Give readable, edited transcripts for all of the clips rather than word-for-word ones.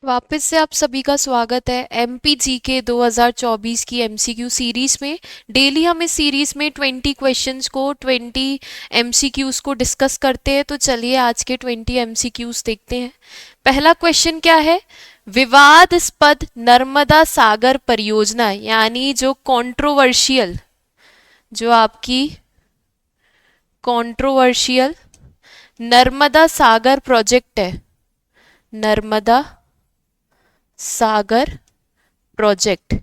वापस से आप सभी का स्वागत है एमपीजी के 2024 की एमसीक्यू सीरीज में। डेली हम इस सीरीज में 20 क्वेश्चंस को 20 एमसीक्यूज को डिस्कस करते हैं। तो चलिए आज के 20 एमसीक्यूज देखते हैं। पहला क्वेश्चन क्या है? विवादास्पद नर्मदा सागर परियोजना यानी जो कंट्रोवर्शियल, जो आपकी कंट्रोवर्शियल नर्मदा सागर प्रोजेक्ट है, नर्मदा सागर प्रोजेक्ट,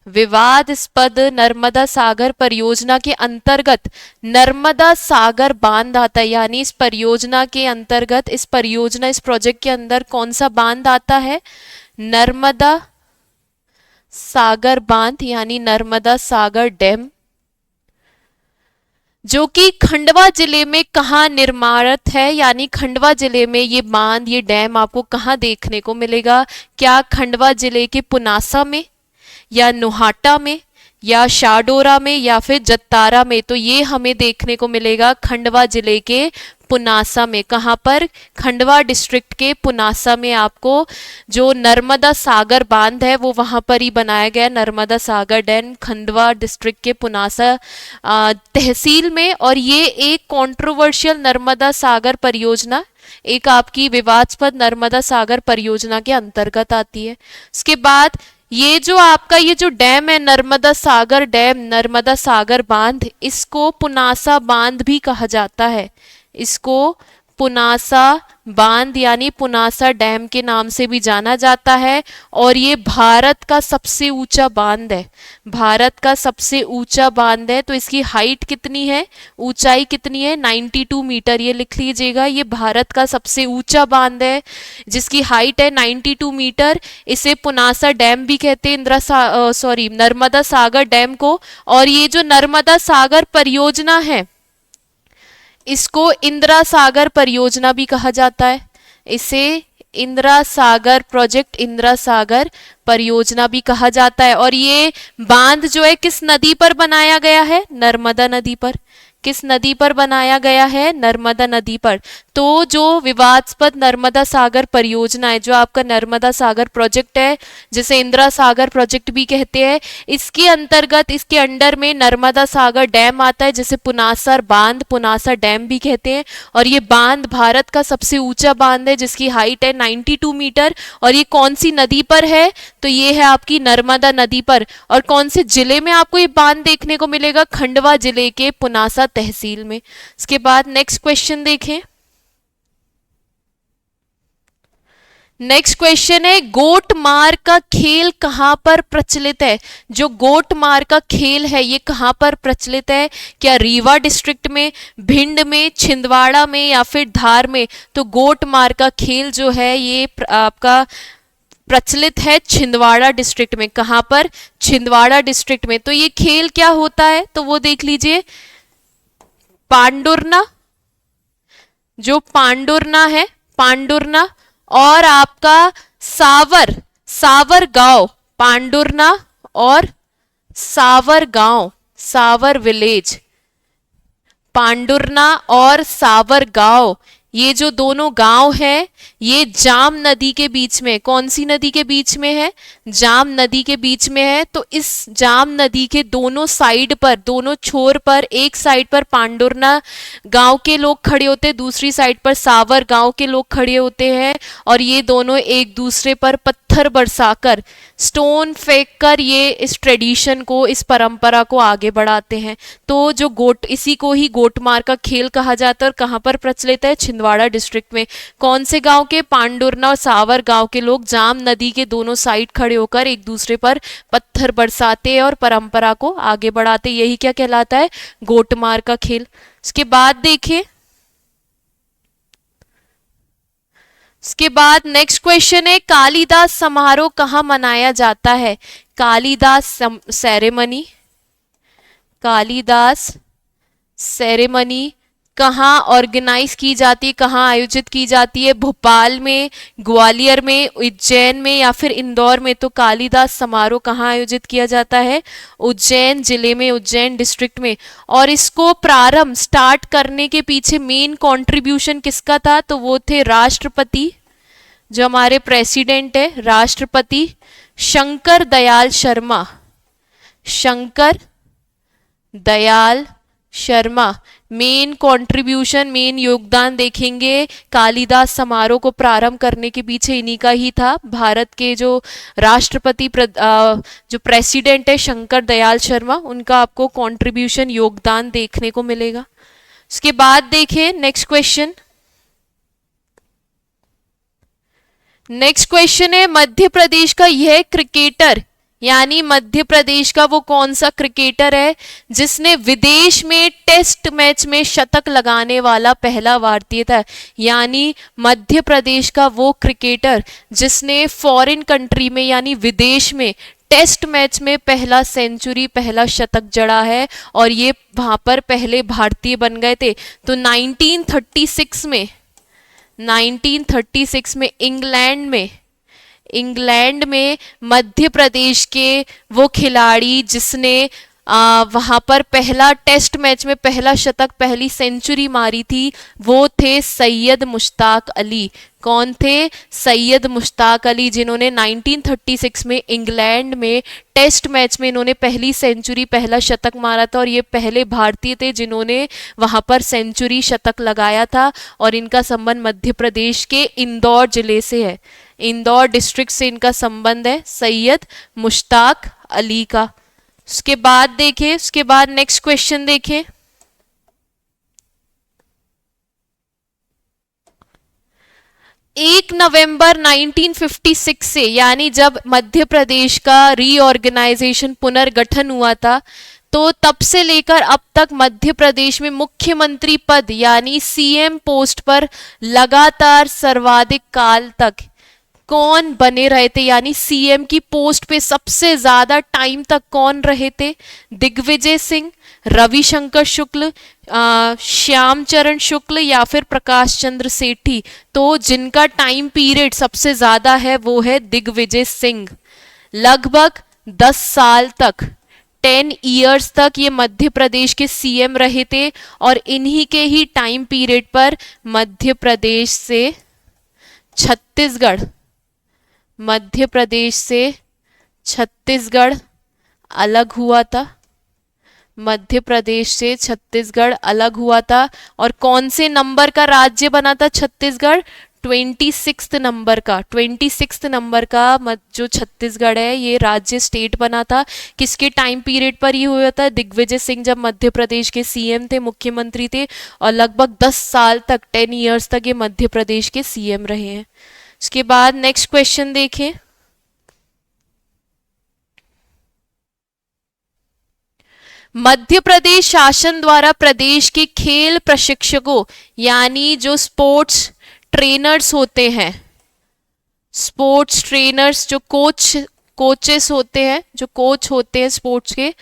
विवादास्पद नर्मदा सागर परियोजना के अंतर्गत नर्मदा सागर बांध आता है। यानी इस परियोजना के अंतर्गत, इस प्रोजेक्ट के अंदर कौन सा बांध आता है? नर्मदा सागर बांध यानी नर्मदा सागर डैम, जो कि खंडवा जिले में कहाँ निर्माणित है। यानी खंडवा जिले में ये बांध, ये डैम आपको कहाँ देखने को मिलेगा? क्या खंडवा जिले के पुनासा में, या नोहाटा में, या शाडोरा में, या फिर जत्तारा में? तो ये हमें देखने को मिलेगा खंडवा जिले के पुनासा में। कहाँ पर? खंडवा डिस्ट्रिक्ट के पुनासा में आपको जो नर्मदा सागर बांध है वो वहां पर ही बनाया गया, नर्मदा सागर डैम, खंडवा डिस्ट्रिक्ट के पुनासा तहसील में। और ये एक कंट्रोवर्शियल नर्मदा सागर परियोजना, एक आपकी विवादास्पद नर्मदा सागर परियोजना के अंतर्गत आती है। उसके बाद ये जो आपका ये जो डैम है नर्मदा सागर डैम, नर्मदा सागर बांध, इसको पुनासा बांध भी कहा जाता है। इसको पुनासा बांध यानी पुनासा डैम के नाम से भी जाना जाता है। और ये भारत का सबसे ऊंचा बांध है, भारत का सबसे ऊंचा बांध है। तो इसकी हाइट कितनी है, ऊंचाई कितनी है? 92 मीटर। ये लिख लीजिएगा, ये भारत का सबसे ऊंचा बांध है जिसकी हाइट है 92 मीटर। इसे पुनासा डैम भी कहते हैं, नर्मदा सागर डैम को। और ये जो नर्मदा सागर परियोजना है इसको इंदिरा सागर परियोजना भी कहा जाता है। इसे इंदिरा सागर प्रोजेक्ट, इंदिरा सागर परियोजना भी कहा जाता है। और ये बांध जो है किस नदी पर बनाया गया है? नर्मदा नदी पर। किस नदी पर बनाया गया है? नर्मदा नदी पर। तो जो विवादास्पद नर्मदा सागर परियोजना है, जो आपका नर्मदा सागर प्रोजेक्ट है, जिसे इंदिरा सागर प्रोजेक्ट भी कहते हैं, इसके अंतर्गत, इसके अंडर में नर्मदा सागर डैम आता है जिसे पुनासा बांध, पुनासा डैम भी कहते हैं। और ये बांध भारत का सबसे ऊंचा बांध है जिसकी हाइट है 92 मीटर। और ये कौन सी नदी पर है? तो ये है आपकी नर्मदा नदी पर। और कौन से जिले में आपको ये बांध देखने को मिलेगा? खंडवा जिले के पुनासा तहसील में। इसके बाद नेक्स्ट क्वेश्चन देखें। नेक्स्ट क्वेश्चन है, गोट मार का खेल कहां पर प्रचलित है? जो गोट मार का खेल है ये कहां पर प्रचलित है? क्या रीवा डिस्ट्रिक्ट में, भिंड में, छिंदवाड़ा में, या फिर धार में? तो गोट मार का खेल जो है ये आपका प्रचलित है छिंदवाड़ा डिस्ट्रिक्ट में। कहां पर? छिंदवाड़ा डिस्ट्रिक्ट में। तो ये खेल क्या होता है? तो वो देख लीजिए, पांडुरना, जो पांडुरना है, पांडुरना, और आपका सावर, सावर गांव, पांडुरना और सावर गांव, सावर विलेज, पांडुरना और सावर गांव, ये जो दोनों गांव है ये जाम नदी के बीच में। कौन सी नदी के बीच में है? जाम नदी के बीच में है। तो इस जाम नदी के दोनों साइड पर, दोनों छोर पर, एक साइड पर पांडुरना गांव के लोग खड़े होते हैं, दूसरी साइड पर सावर गांव के लोग खड़े होते हैं। और ये दोनों एक दूसरे पर पत्थर बरसाकर, स्टोन फेंक कर ये इस ट्रेडिशन को, इस परंपरा को आगे बढ़ाते हैं। तो जो गोट, इसी को ही गोटमार का खेल कहा जाता है। और कहाँ पर प्रचलित है? छिंदवाड़ा डिस्ट्रिक्ट में। कौन से गांव के? पांडुरना और सावर गांव के लोग जाम नदी के दोनों साइड खड़े होकर एक दूसरे पर पत्थर बरसाते और परंपरा को आगे बढ़ाते। यही क्या कहलाता है? गोटमार का खेल। इसके बाद देखिए, इसके बाद नेक्स्ट क्वेश्चन है, कालिदास समारोह कहाँ मनाया जाता है? कालिदास सेरेमनी, कालिदास सेरेमनी कहाँ ऑर्गेनाइज की जाती है, कहाँ आयोजित की जाती है? भोपाल में, ग्वालियर में, उज्जैन में, या फिर इंदौर में? तो कालिदास समारोह कहाँ आयोजित किया जाता है? उज्जैन जिले में, उज्जैन डिस्ट्रिक्ट में। और इसको प्रारंभ, स्टार्ट करने के पीछे मेन कंट्रीब्यूशन किसका था? तो वो थे राष्ट्रपति जो हमारे प्रेसिडेंट है राष्ट्रपति Shankar Dayal Sharma, Shankar Dayal Sharma. Main contribution, main योगदान देखेंगे कालिदास समारोह को प्रारंभ करने के पीछे इन्हीं का ही था। भारत के जो राष्ट्रपति जो प्रेसिडेंट है शंकर दयाल शर्मा, उनका आपको कंट्रीब्यूशन, योगदान देखने को मिलेगा। उसके बाद देखिए नेक्स्ट क्वेश्चन। नेक्स्ट क्वेश्चन है मध्य प्रदेश का यह क्रिकेटर, यानी मध्य प्रदेश का वो कौन सा क्रिकेटर है जिसने विदेश में टेस्ट मैच में शतक लगाने वाला पहला भारतीय था। यानी मध्य प्रदेश का वो क्रिकेटर जिसने फॉरेन कंट्री में यानी विदेश में टेस्ट मैच में पहला सेंचुरी, पहला शतक जड़ा है, और ये वहां पर पहले भारतीय बन गए थे। तो 1936 में इंग्लैंड में मध्य प्रदेश के वो खिलाड़ी जिसने वहां पर पहला टेस्ट मैच में पहला शतक, पहली सेंचुरी मारी थी, वो थे सैयद मुश्ताक अली। कौन थे? सैयद मुश्ताक अली, जिन्होंने 1936 में इंग्लैंड में टेस्ट मैच में इन्होंने पहली सेंचुरी, पहला शतक मारा था, और ये पहले भारतीय थे जिन्होंने वहां पर सेंचुरी, शतक लगाया था। और इनका संबंध मध्य प्रदेश के इंदौर जिले से है, इंदौर डिस्ट्रिक्ट से इनका संबंध है, सैयद मुश्ताक अली का। उसके बाद देखिए, उसके बाद नेक्स्ट क्वेश्चन देखिए। 1 नवंबर 1956 से, यानी जब मध्य प्रदेश का रीऑर्गेनाइजेशन, पुनर्गठन हुआ था, तो तब से लेकर अब तक मध्य प्रदेश में मुख्यमंत्री पद यानी सीएम पोस्ट पर लगातार सर्वाधिक काल तक कौन बने रहे थे, यानी सीएम की पोस्ट पे सबसे ज्यादा टाइम तक कौन रहे थे? दिग्विजय सिंह, रविशंकर शुक्ल, श्याम चरण शुक्ल या फिर प्रकाश चंद्र सेठी। तो जिनका टाइम पीरियड सबसे ज्यादा है वो है दिग्विजय सिंह। लगभग 10 साल तक, 10 इयर्स तक ये मध्य प्रदेश के सीएम रहे थे, और इन्हीं के ही टाइम पीरियड पर मध्य प्रदेश से छत्तीसगढ़ अलग हुआ था। मध्य प्रदेश से छत्तीसगढ़ अलग हुआ था। और कौन से नंबर का राज्य बना था छत्तीसगढ़? 26 नंबर का जो छत्तीसगढ़ है ये राज्य, स्टेट बना था। किसके टाइम पीरियड पर ये हुआ था? दिग्विजय सिंह जब मध्य प्रदेश के सीएम थे, मुख्यमंत्री थे, और लगभग 10 साल तक, 10 इयर्स तक ये मध्य प्रदेश के सीएम रहे हैं। उसके बाद नेक्स्ट क्वेश्चन देखें। मध्य प्रदेश शासन द्वारा प्रदेश के खेल प्रशिक्षकों, यानी जो स्पोर्ट्स ट्रेनर्स होते हैं, स्पोर्ट्स ट्रेनर्स, जो कोचेस होते हैं, जो कोच होते हैं स्पोर्ट्स के,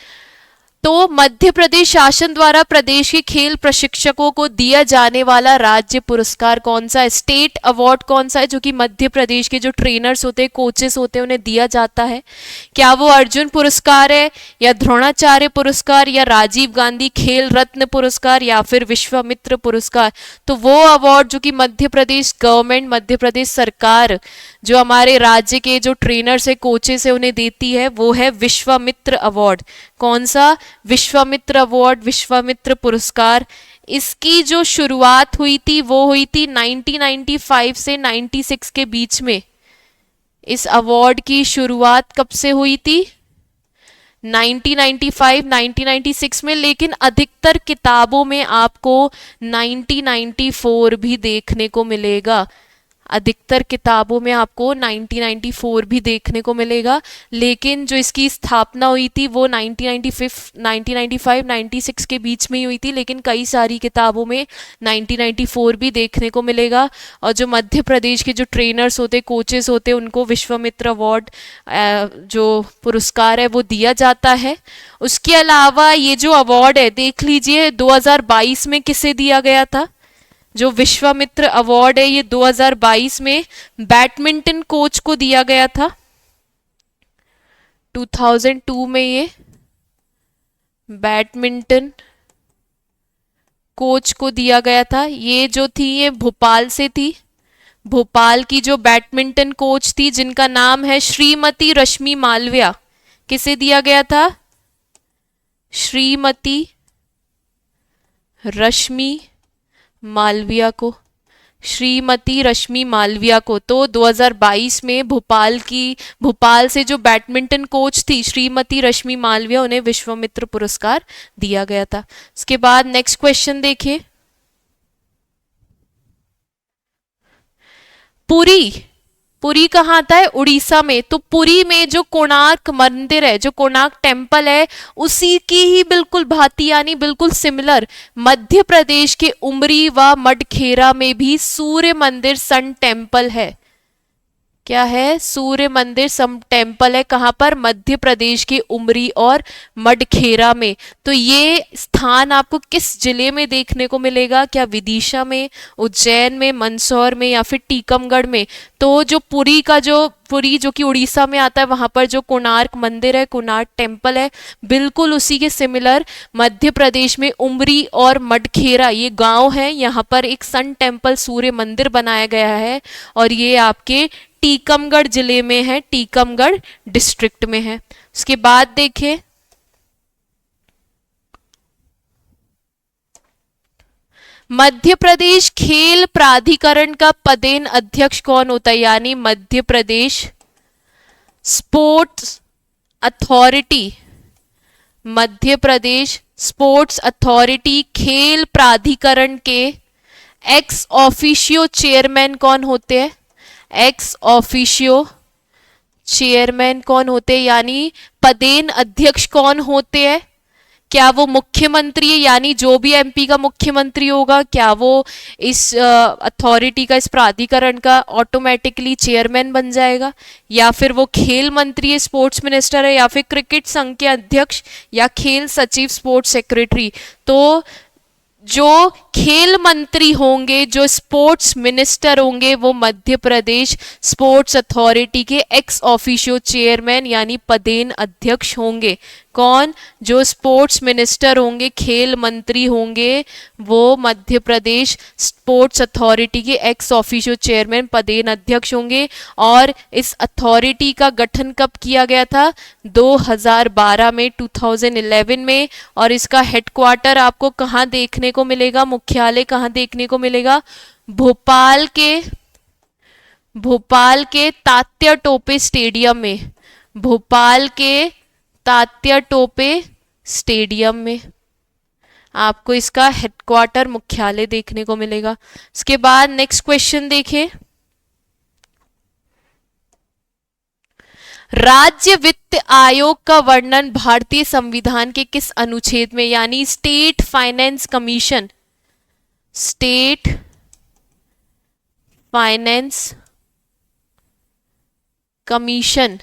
तो मध्य प्रदेश शासन द्वारा प्रदेश के खेल प्रशिक्षकों को दिया जाने वाला राज्य पुरस्कार कौन सा है? स्टेट अवार्ड कौन सा है जो कि मध्य प्रदेश के जो ट्रेनर्स होते हैं, कोचेस होते हैं, उन्हें दिया जाता है? क्या वो अर्जुन पुरस्कार है, या द्रोणाचार्य पुरस्कार, या राजीव गांधी खेल रत्न पुरस्कार, या फिर विश्वामित्र पुरस्कार? तो वो अवार्ड जो कि मध्य प्रदेश गवर्नमेंट, मध्य प्रदेश सरकार जो हमारे राज्य के जो ट्रेनर्स है, कोचेस है, उन्हें देती है, वो है विश्वामित्र अवार्ड। कौन सा? विश्वामित्र अवार्ड, विश्वामित्र पुरस्कार। इसकी जो शुरुआत हुई थी वो हुई थी 1995 से 96 के बीच में। इस अवार्ड की शुरुआत कब से हुई थी? 1995, 1996 में, लेकिन अधिकतर किताबों में आपको 1994 भी देखने को मिलेगा। अधिकतर किताबों में आपको 1994 भी देखने को मिलेगा, लेकिन जो इसकी स्थापना हुई थी वो 1995, 96 के बीच में ही हुई थी, लेकिन कई सारी किताबों में 1994 भी देखने को मिलेगा। और जो मध्य प्रदेश के जो ट्रेनर्स होते, कोचेस होते, उनको विश्वामित्र अवार्ड जो पुरस्कार है वो दिया जाता है। उसके अलावा ये जो अवार्ड है, देख लीजिए 2022 में किसे दिया गया था? जो विश्वामित्र अवार्ड है ये 2022 में बैडमिंटन कोच को दिया गया था। 2002 में ये बैडमिंटन कोच को दिया गया था। ये जो थी ये भोपाल से थी, भोपाल की जो बैडमिंटन कोच थी जिनका नाम है श्रीमती रश्मि मालविया, किसे दिया गया था? श्रीमती रश्मि मालविया को, श्रीमती रश्मि मालविया को। तो 2022 में भोपाल से जो बैडमिंटन कोच थी श्रीमती रश्मि मालविया, उन्हें विश्वामित्र पुरस्कार दिया गया था। इसके बाद नेक्स्ट क्वेश्चन देखिए, पुरी, पुरी कहाँ आता है? उड़ीसा में। तो पुरी में जो कोणार्क मंदिर है, जो कोणार्क टेम्पल है, उसी की ही बिल्कुल भांति यानी बिल्कुल सिमिलर मध्य प्रदेश के उमरी व मडखेरा में भी सूर्य मंदिर सन टेम्पल है। क्या है? सूर्य मंदिर सम टेम्पल है। कहां पर? मध्य प्रदेश के उमरी और मडखेरा में। तो ये स्थान आपको किस जिले में देखने को मिलेगा? क्या विदिशा में, उज्जैन में, मंदसौर में या फिर टीकमगढ़ में? तो जो पुरी जो कि उड़ीसा में आता है, वहां पर जो कोणार्क मंदिर है, कोणार्क टेम्पल है, बिल्कुल उसी के सिमिलर मध्य प्रदेश में उमरी और मडखेरा ये गांव है, यहाँ पर एक सन टेम्पल सूर्य मंदिर बनाया गया है और ये आपके टीकमगढ़ जिले में है, टीकमगढ़ डिस्ट्रिक्ट में है। उसके बाद देखें, मध्य प्रदेश खेल प्राधिकरण का पदेन अध्यक्ष कौन होता है? यानी Madhya Pradesh sports authority, Madhya Pradesh sports authority खेल प्राधिकरण के एक्स ऑफिशियो चेयरमैन कौन होते हैं? एक्स ऑफिशियो चेयरमैन कौन होते हैं, यानी पदेन अध्यक्ष कौन होते हैं? क्या वो मुख्यमंत्री है, यानी जो भी एमपी का मुख्यमंत्री होगा, क्या वो इस अथॉरिटी का, इस प्राधिकरण का ऑटोमेटिकली चेयरमैन बन जाएगा? या फिर वो खेल मंत्री है, स्पोर्ट्स मिनिस्टर है, या फिर क्रिकेट संघ के अध्यक्ष या खेल सचिव, स्पोर्ट्स सेक्रेटरी? तो जो खेल मंत्री होंगे, जो स्पोर्ट्स मिनिस्टर होंगे, वो मध्य प्रदेश स्पोर्ट्स अथॉरिटी के एक्स ऑफिशियो चेयरमैन यानी पदेन अध्यक्ष होंगे। कौन? जो स्पोर्ट्स मिनिस्टर होंगे, खेल मंत्री होंगे, वो मध्य प्रदेश स्पोर्ट्स अथॉरिटी के एक्स ऑफिशियो चेयरमैन पदेन अध्यक्ष होंगे। और इस अथॉरिटी का गठन कब किया गया था? 2012 में, 2011 में। और इसका हेडक्वार्टर आपको कहाँ देखने को मिलेगा? मुख्यालय कहाँ देखने को मिलेगा? भोपाल के तात्या टोपे स्टेडियम में, भोपाल के तात्या टोपे स्टेडियम में आपको इसका हेडक्वार्टर, मुख्यालय देखने को मिलेगा। इसके बाद नेक्स्ट क्वेश्चन देखें, राज्य वित्त आयोग का वर्णन भारतीय संविधान के किस अनुच्छेद में? यानी state finance commission, state finance commission,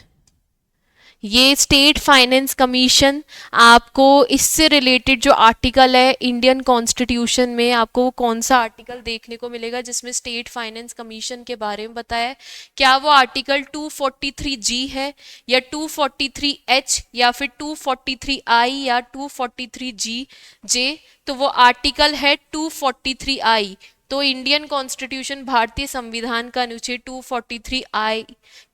ये स्टेट फाइनेंस कमीशन आपको इससे रिलेटेड जो आर्टिकल है इंडियन कॉन्स्टिट्यूशन में, आपको वो कौन सा आर्टिकल देखने को मिलेगा जिसमें स्टेट फाइनेंस कमीशन के बारे में बताया है? क्या वो आर्टिकल 243G है या 243H या फिर 243I या 243G? तो वो आर्टिकल है 243I। तो इंडियन कॉन्स्टिट्यूशन, भारतीय संविधान का अनुच्छेद 243I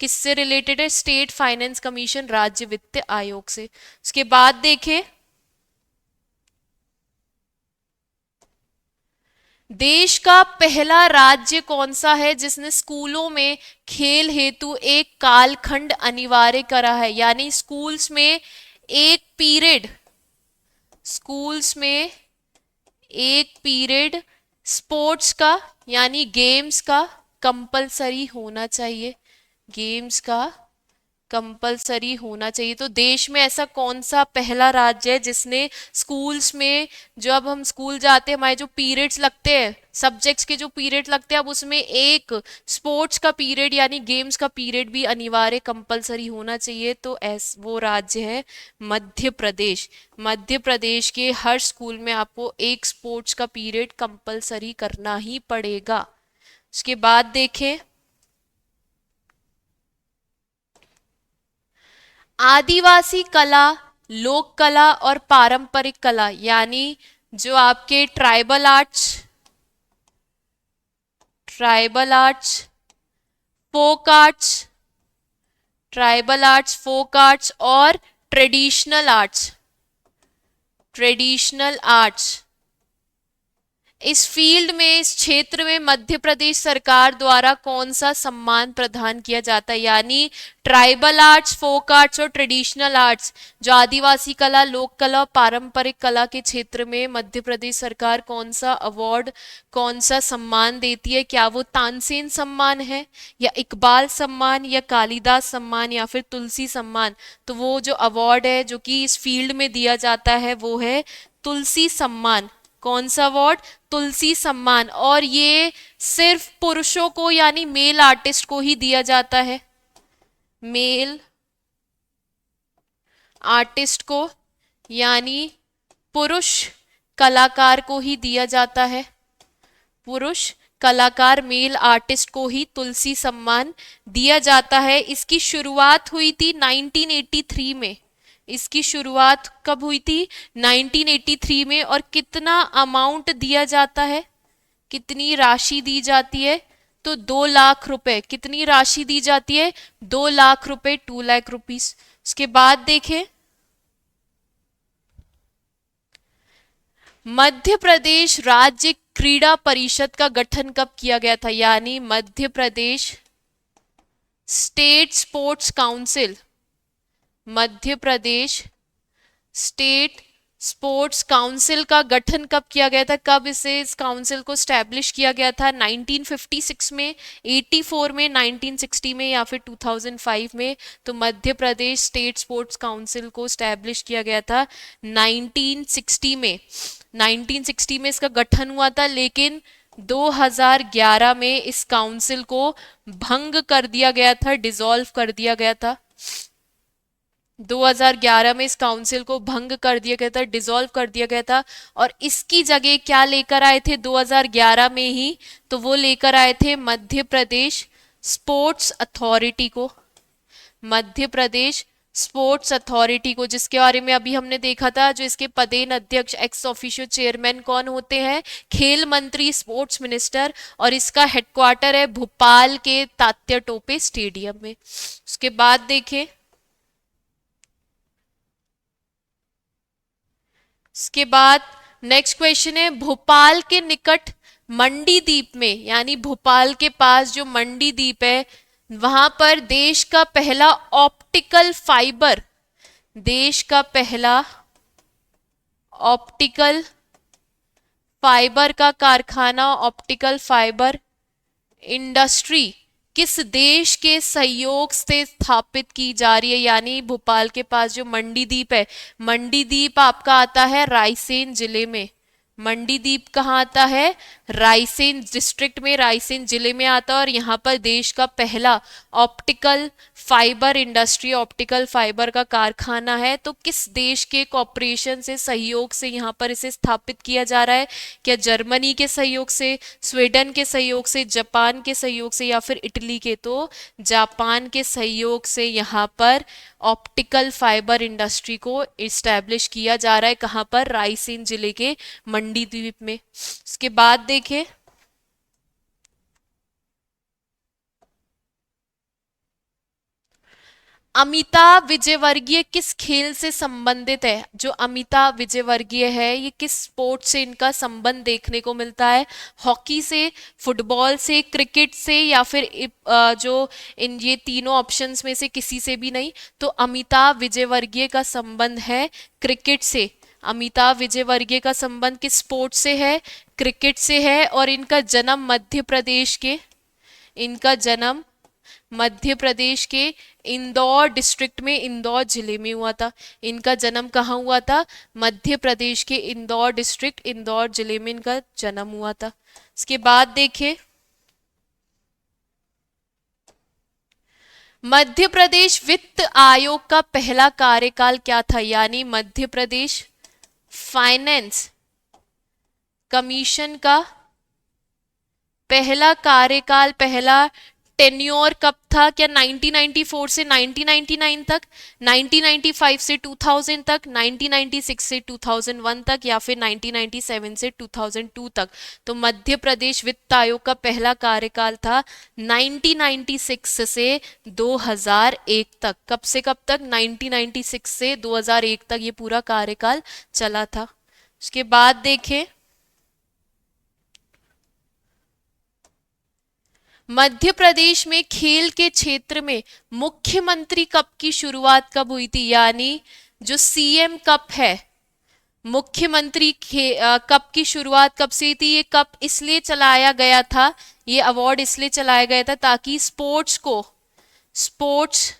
किससे रिलेटेड है? स्टेट फाइनेंस कमीशन, राज्य वित्त आयोग से। उसके बाद देखें, देश का पहला राज्य कौन सा है जिसने स्कूलों में खेल हेतु एक कालखंड अनिवार्य करा है? यानी स्कूल्स में एक पीरियड स्पोर्ट्स का यानी गेम्स का कंपलसरी होना चाहिए, गेम्स का कंपलसरी होना चाहिए। तो देश में ऐसा कौन सा पहला राज्य है जिसने स्कूल्स में, जब हम स्कूल जाते हैं हमारे जो पीरियड्स लगते हैं, सब्जेक्ट्स के जो पीरियड लगते हैं, अब उसमें एक स्पोर्ट्स का पीरियड यानी गेम्स का पीरियड भी अनिवार्य कंपलसरी होना चाहिए? तो वो राज्य है मध्य प्रदेश। मध्य प्रदेश के हर स्कूल में आपको एक स्पोर्ट्स का पीरियड कंपलसरी करना ही पड़ेगा। उसके बाद देखें, आदिवासी कला, लोक कला और पारंपरिक कला यानी जो आपके tribal arts folk arts, tribal arts, folk arts और ट्रेडिशनल आर्ट्स। ट्रेडिशनल आर्ट्स, इस फील्ड में, इस क्षेत्र में मध्य प्रदेश सरकार द्वारा कौन सा सम्मान प्रदान किया जाता है? यानी ट्राइबल आर्ट्स, फोक आर्ट्स और ट्रेडिशनल आर्ट्स, जो आदिवासी कला, लोक कला, पारंपरिक कला के क्षेत्र में मध्य प्रदेश सरकार कौन सा अवार्ड, कौन सा सम्मान देती है? क्या वो तानसेन सम्मान है, या इकबाल सम्मान, या कालिदास सम्मान, या फिर तुलसी सम्मान? तो वो जो अवार्ड है जो कि इस फील्ड में दिया जाता है वो है तुलसी सम्मान। कौन सा अवार्ड? तुलसी सम्मान। और ये सिर्फ पुरुषों को यानी मेल आर्टिस्ट को ही दिया जाता है, मेल आर्टिस्ट को यानी पुरुष कलाकार को ही दिया जाता है, पुरुष कलाकार, मेल आर्टिस्ट को ही तुलसी सम्मान दिया जाता है। इसकी शुरुआत हुई थी 1983 में। इसकी शुरुआत कब हुई थी? 1983 में। और कितना अमाउंट दिया जाता है, कितनी राशि दी जाती है? तो 2 लाख रुपए। कितनी राशि दी जाती है? 2 लाख रुपए, 2 लाख रुपीस। उसके बाद देखें, मध्य प्रदेश राज्य क्रीड़ा परिषद का गठन कब किया गया था? यानी Madhya Pradesh state sports council, Madhya Pradesh state sports council का गठन कब किया गया था? कब इस काउंसिल को स्टैब्लिश किया गया था? 1956 में, 84 में, 1960 में, या फिर 2005 में? तो Madhya Pradesh state sports council को स्टैब्लिश किया गया था 1960 में। 1960 में इसका गठन हुआ था, लेकिन 2011 में इस काउंसिल को भंग कर दिया गया था, डिसॉल्व कर दिया गया था। 2011 में इस काउंसिल को भंग कर दिया गया था, डिसॉल्व कर दिया गया था। और इसकी जगह क्या लेकर आए थे 2011 में ही? तो वो लेकर आए थे मध्य प्रदेश स्पोर्ट्स अथॉरिटी को, मध्य प्रदेश स्पोर्ट्स अथॉरिटी को, जिसके बारे में अभी हमने देखा था। जो इसके पदेन अध्यक्ष, एक्स ऑफिशियो चेयरमैन कौन होते हैं? खेल मंत्री, स्पोर्ट्स मिनिस्टर। और इसका हेडक्वार्टर है भोपाल के तात्या टोपे स्टेडियम में। उसके बाद देखें, इसके बाद नेक्स्ट क्वेश्चन है, भोपाल के निकट मंडी द्वीप में, यानी भोपाल के पास जो मंडी द्वीप है वहां पर देश का पहला ऑप्टिकल फाइबर, देश का पहला ऑप्टिकल फाइबर का कारखाना, ऑप्टिकल फाइबर इंडस्ट्री किस देश के सहयोग से स्थापित की जा रही है? यानी भोपाल के पास जो मंडी द्वीप है, मंडी द्वीप आपका आता है रायसेन जिले में। मंडी द्वीप कहाँ आता है? रायसेन डिस्ट्रिक्ट में, रायसेन जिले में आता है। और यहाँ पर देश का पहला optical fibre industry, optical fibre का कारखाना है। तो किस देश के कॉपरेशन से, सहयोग से यहाँ पर इसे स्थापित किया जा रहा है? क्या जर्मनी के सहयोग से, स्वीडन के सहयोग से, जापान के सहयोग से, या फिर इटली के? तो जापान के सहयोग से यहाँ पर ऑप्टिकल फाइबर इंडस्ट्री को इस्टेब्लिश किया जा रहा है। कहाँ पर? रायसेन जिले के मंडी द्वीप में। उसके बाद देखें, अमिताभ विजयवर्गीय किस खेल से संबंधित है? जो अमिताभ विजयवर्गीय है ये किस स्पोर्ट से इनका संबंध देखने को मिलता है? हॉकी से, फुटबॉल से, क्रिकेट से, या फिर जो इन ये तीनों ऑप्शंस में से किसी से भी नहीं। तो अमिताभ विजयवर्गीय का संबंध है क्रिकेट से। अमिताभ विजयवर्गीय का संबंध किस स्पोर्ट से है? क्रिकेट से है। और इनका जन्म मध्य प्रदेश के, इनका जन्म मध्य प्रदेश के इंदौर डिस्ट्रिक्ट में, इंदौर जिले में हुआ था। इनका जन्म कहाँ हुआ था? मध्य प्रदेश के इंदौर डिस्ट्रिक्ट, इंदौर जिले में इनका जन्म हुआ था। इसके बाद देखिए, मध्य प्रदेश वित्त आयोग का पहला कार्यकाल क्या था? यानी मध्य प्रदेश फाइनेंस कमीशन का पहला कार्यकाल, पहला टेन्योर कब था? क्या 1994 से 1999 तक, 1995 से 2000 तक, 1996 से 2001 तक, या फिर 1997 से 2002 तक? तो मध्य प्रदेश वित्त आयोग का पहला कार्यकाल था 1996 से 2001 तक। कब से कब तक? 1996 से 2001 तक ये पूरा कार्यकाल चला था। उसके बाद देखें, मध्य प्रदेश में खेल के क्षेत्र में मुख्यमंत्री कप की शुरुआत कब हुई थी? यानी जो सीएम कप है, मुख्यमंत्री कप की शुरुआत कब से थी? ये कप इसलिए चलाया गया था, ये अवार्ड इसलिए चलाया गया था ताकि स्पोर्ट्स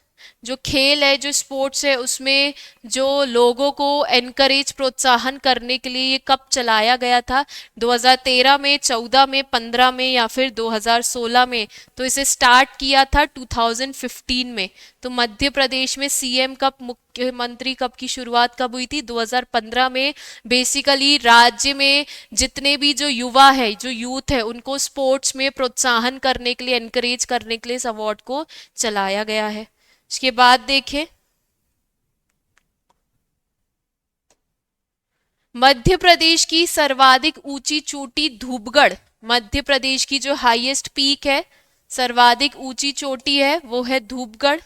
जो खेल है, जो स्पोर्ट्स है, उसमें जो लोगों को एनकरेज, प्रोत्साहन करने के लिए ये कप चलाया गया था। 2013 में, 14 में, 15 में या फिर 2016 में। तो इसे स्टार्ट किया था 2015 में। तो मध्य प्रदेश में सीएम कप, मुख्यमंत्री कप की शुरुआत कब हुई थी? 2015 में। बेसिकली राज्य में जितने भी जो युवा है, जो यूथ है, उनको स्पोर्ट्स में प्रोत्साहन करने के लिए, एनकरेज करने के लिए इस अवार्ड को चलाया गया है। उसके बाद देखें, मध्य प्रदेश की सर्वाधिक ऊंची चोटी धूपगढ़, मध्य प्रदेश की जो हाईएस्ट पीक है, सर्वाधिक ऊंची चोटी है, वो है धूपगढ़।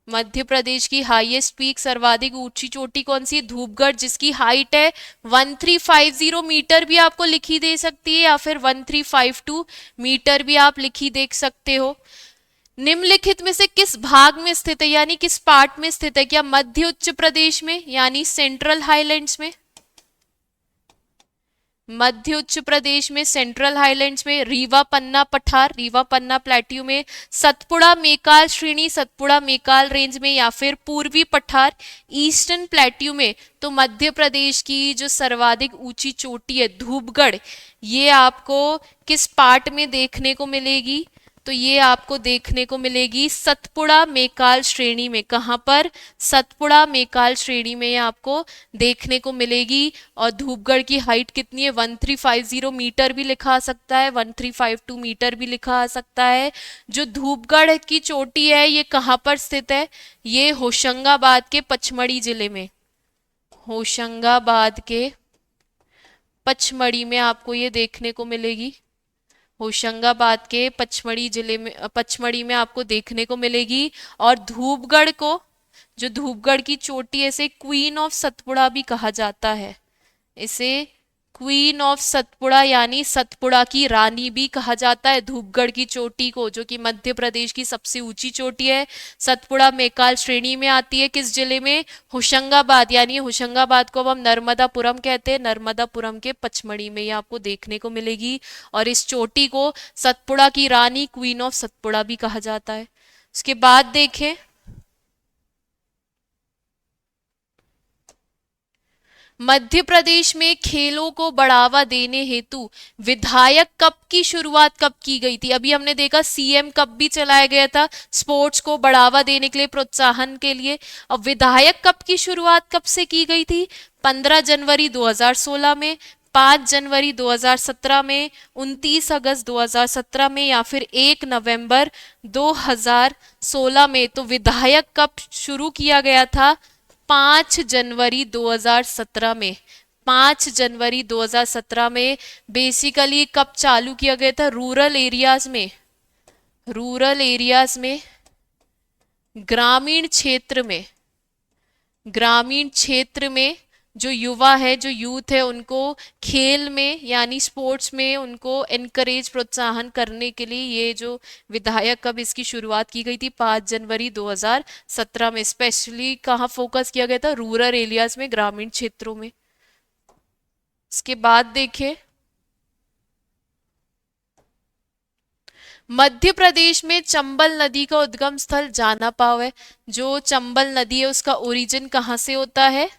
मध्य प्रदेश की हाईएस्ट पीक, सर्वाधिक ऊंची चोटी कौन सी? धूपगढ़, जिसकी हाइट है 1350 मीटर भी आपको लिखी दे सकती है, या फिर 1352 मीटर भी आप लिखी देख सकते हो। निम्नलिखित में से किस भाग में स्थित है, यानी किस पार्ट में स्थित है? क्या मध्य उच्च प्रदेश में, यानी सेंट्रल हाईलैंड्स में? मध्य उच्च प्रदेश में, सेंट्रल हाईलैंड्स में, रीवा पन्ना पठार, रीवा पन्ना प्लेट्यू में, सतपुड़ा मेकाल श्रेणी, सतपुड़ा मेकाल रेंज में, या फिर पूर्वी पठार, ईस्टर्न प्लेट्यू में? तो मध्य प्रदेश की जो सर्वाधिक ऊंची चोटी है धूपगढ़, ये आपको किस पार्ट में देखने को मिलेगी? तो ये आपको देखने को मिलेगी सतपुड़ा मेकाल श्रेणी में। कहां पर? सतपुड़ा मेकाल श्रेणी में ये आपको देखने को मिलेगी। और धूपगढ़ की हाइट कितनी है? 1350 मीटर भी लिखा आ सकता है, 1352 मीटर भी लिखा आ सकता है। जो धूपगढ़ की चोटी है, ये कहां पर स्थित है? ये होशंगाबाद के पचमढ़ी जिले में, होशंगाबाद के पचमढ़ी में आपको ये देखने को मिलेगी। होशंगाबाद के पचमढ़ी जिले में, पचमढ़ी में आपको देखने को मिलेगी। और धूपगढ़ को, जो धूपगढ़ की चोटी है, इसे क्वीन ऑफ सतपुड़ा भी कहा जाता है। इसे क्वीन ऑफ सतपुड़ा यानी सतपुड़ा की रानी भी कहा जाता है धूपगढ़ की चोटी को, जो कि मध्य प्रदेश की सबसे ऊंची चोटी है। सतपुड़ा मेकाल श्रेणी में आती है, किस जिले में? होशंगाबाद, यानी होशंगाबाद को अब हम नर्मदापुरम कहते हैं, नर्मदापुरम के पचमढ़ी में ये आपको देखने को मिलेगी। और इस चोटी को सतपुड़ा की रानी, क्वीन ऑफ सतपुड़ा भी कहा जाता है। उसके बाद देखें, मध्य प्रदेश में खेलों को बढ़ावा देने हेतु विधायक कप की शुरुआत कब की गई थी? अभी हमने देखा सीएम कप भी चलाया गया था स्पोर्ट्स को बढ़ावा देने के लिए, प्रोत्साहन के लिए। अब विधायक कप की शुरुआत कब से की गई थी? 15 जनवरी 2016 में, 5 जनवरी 2017 में, 29 अगस्त 2017 में, या फिर 1 नवंबर 2016 में। तो विधायक कप शुरू किया गया था 5 जनवरी 2017 में। 5 जनवरी 2017 में बेसिकली कब चालू किया गया था? रूरल एरियाज में, रूरल एरियाज में, ग्रामीण क्षेत्र में, ग्रामीण क्षेत्र में जो युवा है, जो यूथ है, उनको खेल में यानी स्पोर्ट्स में उनको एनकरेज, प्रोत्साहन करने के लिए ये जो विधायक कब, इसकी शुरुआत की गई थी 5 जनवरी 2017 में। स्पेशली कहाँ फोकस किया गया था? रूरल एरियाज में, ग्रामीण क्षेत्रों में। इसके बाद देखें, मध्य प्रदेश में चंबल नदी का उद्गम स्थल जानापाव है। जो चंबल नदी है उसका ओरिजिन कहाँ से होता है?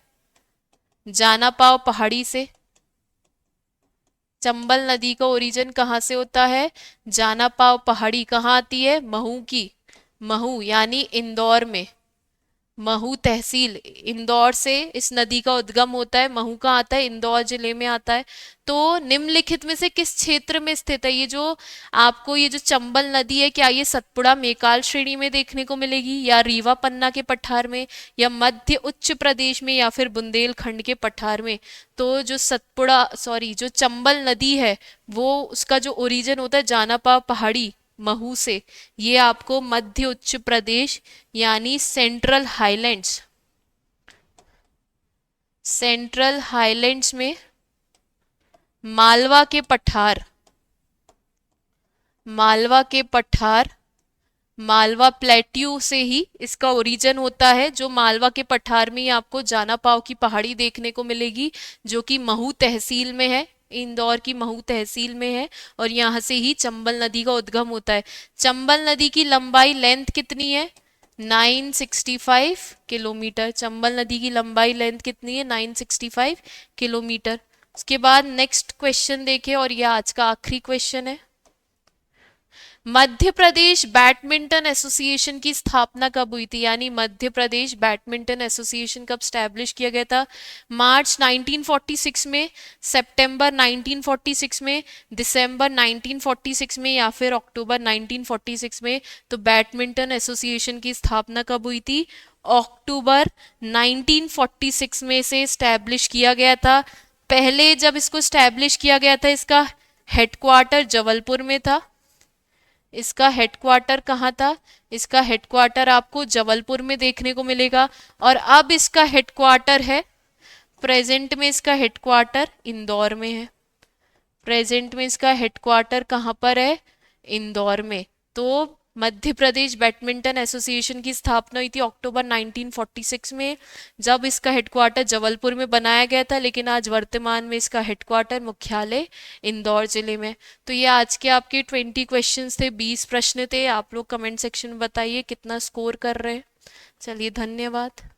जानापाव पहाड़ी से। चंबल नदी का ओरिजिन कहाँ से होता है? जानापाव पहाड़ी। कहाँ आती है? महू की, महू यानी इंदौर में, महू तहसील इंदौर से इस नदी का उद्गम होता है। महू कहाँ आता है? इंदौर जिले में आता है। तो निम्नलिखित में से किस क्षेत्र में स्थित है? ये जो आपको ये जो चंबल नदी है, क्या ये सतपुड़ा मेकाल श्रेणी में देखने को मिलेगी, या रीवा पन्ना के पठार में, या मध्य उच्च प्रदेश में, या फिर बुंदेलखंड के पठार में? तो जो सतपुड़ा सॉरी जो चंबल नदी है, वो उसका जो ओरिजिन होता है जानापा पहाड़ी महू से, ये आपको मध्य उच्च प्रदेश यानी सेंट्रल हाईलैंड्स में मालवा के पठार, मालवा के पठार, मालवा प्लेट्यू से ही इसका ओरिजिन होता है। जो मालवा के पठार में ही आपको जाना पाव की पहाड़ी देखने को मिलेगी, जो कि महू तहसील में है, इंदौर की महू तहसील में है, और यहाँ से ही चंबल नदी का उद्गम होता है। चंबल नदी की लंबाई लेंथ कितनी है? 965 किलोमीटर। चंबल नदी की लंबाई लेंथ कितनी है? 965 किलोमीटर। उसके बाद नेक्स्ट क्वेश्चन देखें, और यह आज का आखिरी क्वेश्चन है। मध्य प्रदेश बैडमिंटन एसोसिएशन की स्थापना कब हुई थी? यानी मध्य प्रदेश बैडमिंटन एसोसिएशन कब स्टैब्लिश किया गया था? मार्च 1946 में, सितंबर 1946 में, दिसंबर 1946 में, या फिर अक्टूबर 1946 में? तो बैडमिंटन एसोसिएशन की स्थापना कब हुई थी? अक्टूबर 1946 में से स्टैब्लिश किया गया था। पहले जब इसको स्टैब्लिश किया गया था, इसका हेडक्वार्टर जबलपुर में था। इसका हेडक्वार्टर कहाँ था? इसका हेडक्वार्टर आपको जबलपुर में देखने को मिलेगा। और अब इसका हेडक्वार्टर है, प्रेजेंट में इसका हेडक्वार्टर इंदौर में है। प्रेजेंट में इसका हेडक्वार्टर कहाँ पर है? इंदौर में। तो मध्य प्रदेश बैडमिंटन एसोसिएशन की स्थापना हुई थी अक्टूबर 1946 में, जब इसका हेडक्वार्टर जबलपुर में बनाया गया था, लेकिन आज वर्तमान में इसका हेडक्वार्टर मुख्यालय इंदौर जिले में। तो ये आज के आपके 20 क्वेश्चंस थे, 20 प्रश्न थे। आप लोग कमेंट सेक्शन में बताइए कितना स्कोर कर रहे हैं। चलिए, धन्यवाद।